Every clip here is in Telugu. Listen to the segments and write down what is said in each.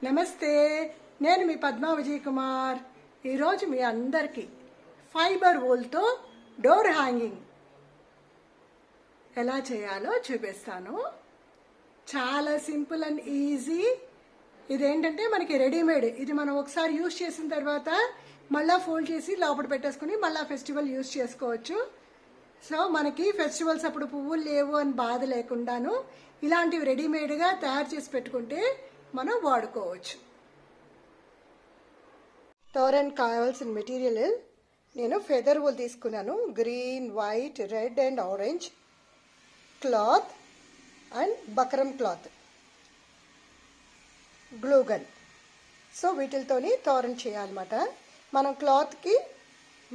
నమస్తే, నేను మీ పద్మా విజయ్ కుమార్. ఈరోజు మీ అందరికీ ఫైబర్ వూల్తో డోర్ హ్యాంగింగ్ ఎలా చేయాలో చూపిస్తాను. చాలా సింపుల్ అండ్ ఈజీ. ఇదేంటంటే మనకి రెడీమేడ్. ఇది మనం ఒకసారి యూజ్ చేసిన తర్వాత మళ్ళీ ఫోల్డ్ చేసి లోపల పెట్టేసుకుని మళ్ళీ ఫెస్టివల్ యూజ్ చేసుకోవచ్చు. సో మనకి ఫెస్టివల్స్ అప్పుడు పువ్వులు లేవు అని బాధ లేకుండాను ఇలాంటివి రెడీమేడ్గా తయారు చేసి పెట్టుకుంటే మనం వాడుకోవచ్చు. తోరణ్ కావాల్సిన మెటీరియల్ నేను ఫెదర్ వూల్ తీసుకున్నాను. Green, white, red and orange cloth and buckram cloth, glue gun. So వీటితోని తోరణ్ చేయాలన్నమాట. మనం క్లాత్కి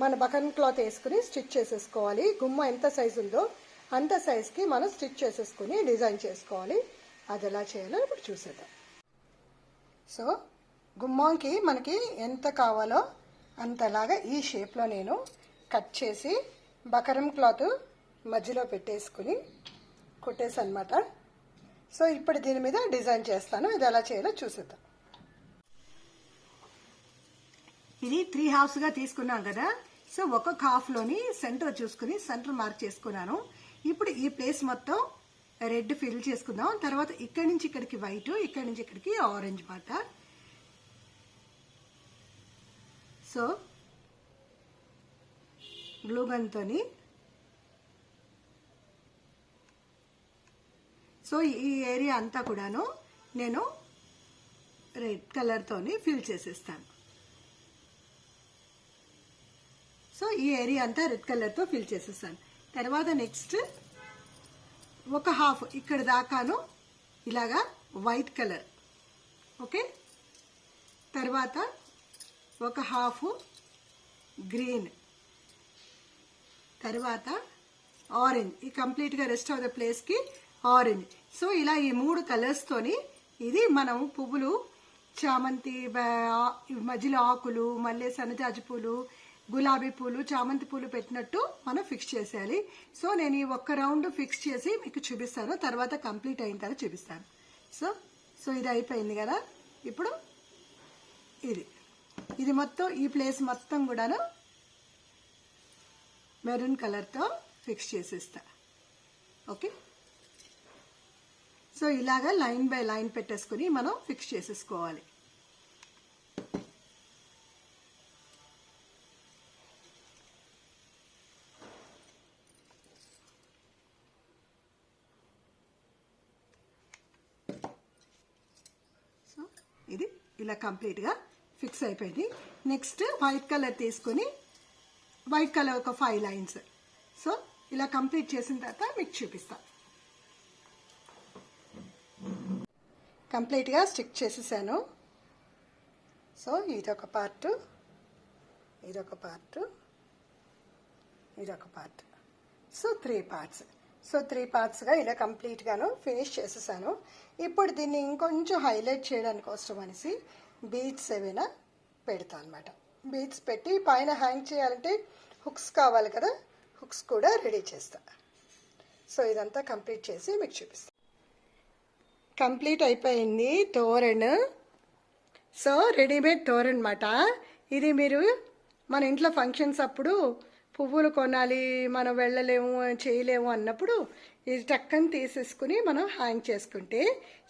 మన బకరం క్లాత్ వేసుకుని స్టిచ్ చేసేసుకోవాలి. గుమ్మ ఎంత సైజు ఉందో అంత సైజ్కి మనం స్టిచ్ చేసేసుకుని డిజైన్ చేసుకోవాలి. అది ఎలా చేయాలో ఇప్పుడు చూసేద్దాం. సో గుమ్మంకి మనకి ఎంత కావాలో అంతలాగా ఈ షేప్లో నేను కట్ చేసి బకరం క్లాత్ మధ్యలో పెట్టేసుకుని కుట్టేసి అనమాట. సో ఇప్పుడు దీని మీద డిజైన్ చేస్తాను. ఇది ఎలా చేయాలో చూసేద్దాం. ఇది 3 హాఫ్స్గా తీసుకున్నాం కదా. సో ఒక్కొక్క హాఫ్లోని సెంటర్ చూసుకుని సెంటర్ మార్క్ చేసుకున్నాను. ఇప్పుడు ఈ ప్లేస్ మొత్తం రెడ్ ఫిల్ చేసుకుందాం. తర్వాత ఇక్కడి నుంచి ఇక్కడికి వైట్, ఇక్కడి నుంచి ఇక్కడికి ఆరెంజ్ మాట. సో గ్లూ గన్తోని సో ఈ ఏరియా అంతా కూడాను నేను రెడ్ కలర్తోని ఫిల్ చేసేస్తాను. సో ఈ ఏరియా అంతా రెడ్ కలర్తో ఫిల్ చేసేస్తాను. తర్వాత నెక్స్ట్ ఒక హాఫ్ ఇక్కడ దాకాను ఇలాగా వైట్ కలర్, ఓకే. తర్వాత ఒక హాఫ్ గ్రీన్, తర్వాత ఆరెంజ్. ఈ కంప్లీట్గా రెస్ట్ ఆఫ్ ద ప్లేస్కి ఆరెంజ్. సో ఇలా ఈ 3 కలర్స్తోని ఇది మనం పువ్వులు, చామంతి మధ్యలో ఆకులు, మళ్ళీ సన్నజాజి పూలు, గులాబీ పూలు, చామంతి పూలు పెట్టినట్టు మనం ఫిక్స్ చేసేయాలి. సో నేను ఈ ఒక్క రౌండ్ ఫిక్స్ చేసి మీకు చూపిస్తాను. తర్వాత కంప్లీట్ అయిన తర్వాత చూపిస్తాను. సో ఇది అయిపోయింది కదా. ఇప్పుడు ఇది మొత్తం ఈ ప్లేస్ మొత్తం కూడాను మెరూన్ కలర్తో ఫిక్స్ చేసేస్తా, ఓకే. సో ఇలాగా లైన్ బై లైన్ పెట్టేసుకుని మనం ఫిక్స్ చేసేసుకోవాలి. ఇది ఇలా కంప్లీట్గా ఫిక్స్ అయిపోయింది. నెక్స్ట్ వైట్ కలర్ తీసుకొని వైట్ కలర్ ఒక 5 లైన్స్. సో ఇలా కంప్లీట్ చేసిన తర్వాత మీకు చూపిస్తా. కంప్లీట్గా స్టిక్ చేసేసాను. సో ఇదొక పార్ట్, ఇదొక పార్ట్, ఇదొక పార్ట్. So 3 parts. సో 3 పార్ట్స్గా ఇలా కంప్లీట్గాను ఫినిష్ చేసేసాను. ఇప్పుడు దీన్ని ఇంకొంచెం హైలైట్ చేయడానికి కోసం అనేసి బీడ్స్ ఏమైనా పెడతా అనమాట. బీడ్స్ పెట్టి పైన హ్యాంగ్ చేయాలంటే హుక్స్ కావాలి కదా, హుక్స్ కూడా రెడీ చేస్తా. సో ఇదంతా కంప్లీట్ చేసి మీకు చూపిస్తాను. కంప్లీట్ అయిపోయింది తోరణ్. సో రెడీమేడ్ తోరణ్ అన్నమాట. ఇది మీరు మన ఇంట్లో ఫంక్షన్స్ అప్పుడు పువ్వులు కొనాలి, మనం వెళ్ళలేము, చేయలేము అన్నప్పుడు ఇది టక్కని తీసేసుకుని మనం హ్యాంగ్ చేసుకుంటే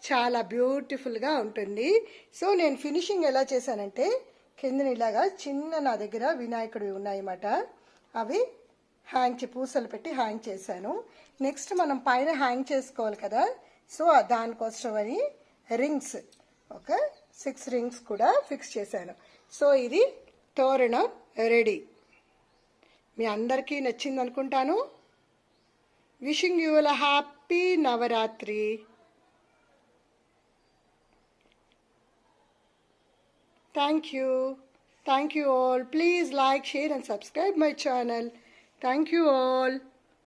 చాలా బ్యూటిఫుల్గా ఉంటుంది. సో నేను ఫినిషింగ్ ఎలా చేశానంటే కిందన ఇలాగా చిన్న నా దగ్గర వినాయకుడివి ఉన్నాయన్నమాట. అవి పూసలు పెట్టి హ్యాంగ్ చేశాను. నెక్స్ట్ మనం పైన హ్యాంగ్ చేసుకోవాలి కదా. సో దానికోసమని రింగ్స్, ఒక 6 రింగ్స్ కూడా ఫిక్స్ చేశాను. సో ఇది తోరణం రెడీ. మీ అందరికీ నచ్చింది అనుకుంటాను. Wishing you a happy Navratri. Thank you all. Please like, share and subscribe my channel. Thank you all.